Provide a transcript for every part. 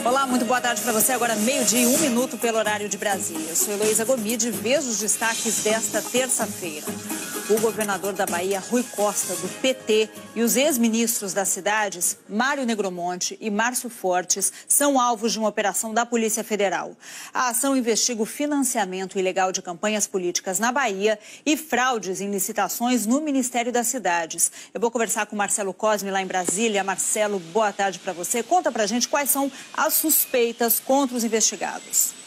Olá, muito boa tarde para você. Agora 12:01 pelo horário de Brasília. Eu sou Heloísa Gomide e vejo os destaques desta terça-feira. O governador da Bahia, Rui Costa, do PT, e os ex-ministros das cidades, Mário Negromonte e Márcio Fortes, são alvos de uma operação da Polícia Federal. A ação investiga o financiamento ilegal de campanhas políticas na Bahia e fraudes em licitações no Ministério das Cidades. Eu vou conversar com Marcelo Cosme lá em Brasília. Marcelo, boa tarde para você. Conta pra gente quais são as suspeitas contra os investigados.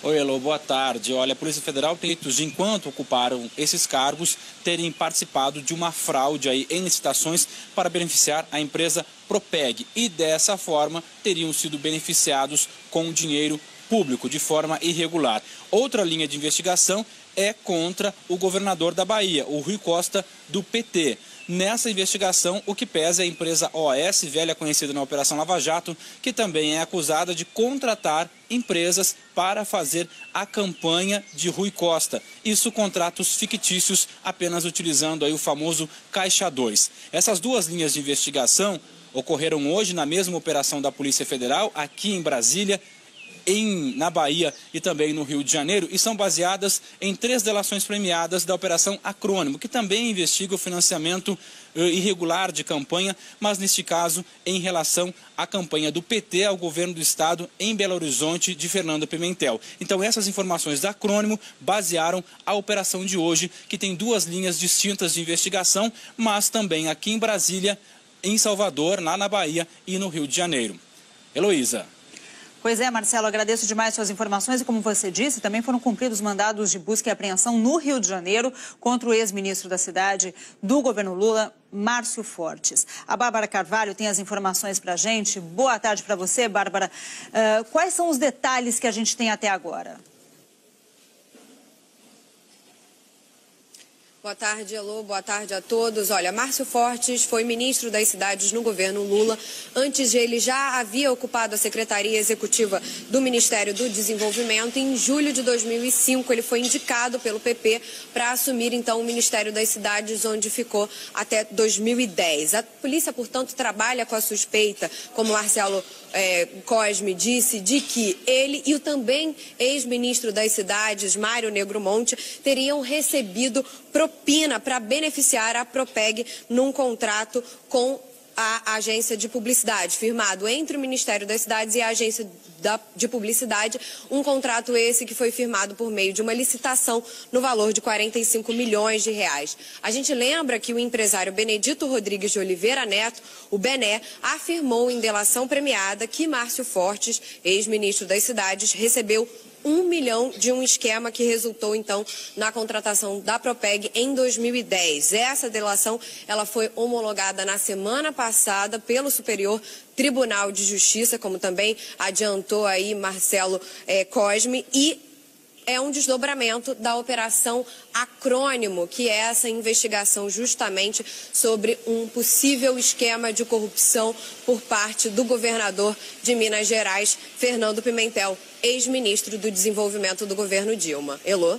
Oi, Elô, boa tarde. Olha, a Polícia Federal tem de, enquanto ocuparam esses cargos, terem participado de uma fraude aí em licitações para beneficiar a empresa Propeg. E dessa forma teriam sido beneficiados com dinheiro público, de forma irregular. Outra linha de investigação é contra o governador da Bahia, o Rui Costa, do PT. Nessa investigação, o que pesa é a empresa OAS, velha conhecida na Operação Lava Jato, que também é acusada de contratar empresas para fazer a campanha de Rui Costa. Isso, contratos fictícios, apenas utilizando aí o famoso Caixa 2. Essas duas linhas de investigação ocorreram hoje na mesma operação da Polícia Federal, aqui em Brasília, na Bahia e também no Rio de Janeiro, e são baseadas em 3 delações premiadas da Operação Acrônimo, que também investiga o financiamento irregular de campanha, mas neste caso em relação à campanha do PT ao governo do estado em Belo Horizonte de Fernando Pimentel. Então essas informações da Acrônimo basearam a operação de hoje, que tem 2 linhas distintas de investigação, mas também aqui em Brasília, em Salvador, lá na Bahia e no Rio de Janeiro. Heloísa. Pois é, Marcelo, agradeço demais suas informações e, como você disse, também foram cumpridos mandados de busca e apreensão no Rio de Janeiro contra o ex-ministro da cidade do governo Lula, Márcio Fortes. A Bárbara Carvalho tem as informações para a gente. Boa tarde para você, Bárbara. Quais são os detalhes que a gente tem até agora? Boa tarde, Elô. Boa tarde a todos. Olha, Márcio Fortes foi ministro das cidades no governo Lula. Antes ele já havia ocupado a Secretaria Executiva do Ministério do Desenvolvimento. Em julho de 2005, ele foi indicado pelo PP para assumir, então, o Ministério das Cidades, onde ficou até 2010. A polícia, portanto, trabalha com a suspeita, como Marcelo Cosme disse, de que ele e o também ex-ministro das cidades, Mário Negromonte, teriam recebido propina para beneficiar a Propeg num contrato com a agência de publicidade, firmado entre o Ministério das Cidades e a agência de publicidade, um contrato esse que foi firmado por meio de uma licitação no valor de 45 milhões de reais. A gente lembra que o empresário Benedito Rodrigues de Oliveira Neto, o Bené, afirmou em delação premiada que Márcio Fortes, ex-ministro das cidades, recebeu 1 milhão de um esquema que resultou, então, na contratação da Propeg em 2010. Essa delação ela foi homologada na semana passada pelo Superior Tribunal de Justiça, como também adiantou aí Marcelo Cosme, e é um desdobramento da Operação Acrônimo, que é essa investigação justamente sobre um possível esquema de corrupção por parte do governador de Minas Gerais, Fernando Pimentel, ex-ministro do Desenvolvimento do governo Dilma. Elô?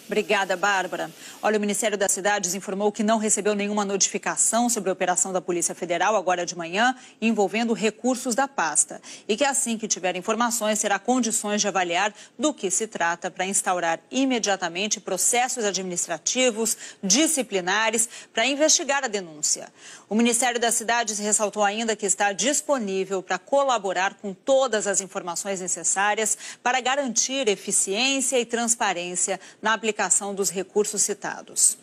Obrigada, Bárbara. Olha, o Ministério das Cidades informou que não recebeu nenhuma notificação sobre a operação da Polícia Federal agora de manhã, envolvendo recursos da pasta. E que assim que tiver informações, terá condições de avaliar do que se trata para instaurar imediatamente processos administrativos, disciplinares, para investigar a denúncia. O Ministério das Cidades ressaltou ainda que está disponível para colaborar com todas as informações necessárias para garantir eficiência e transparência na aplicação dos recursos citados.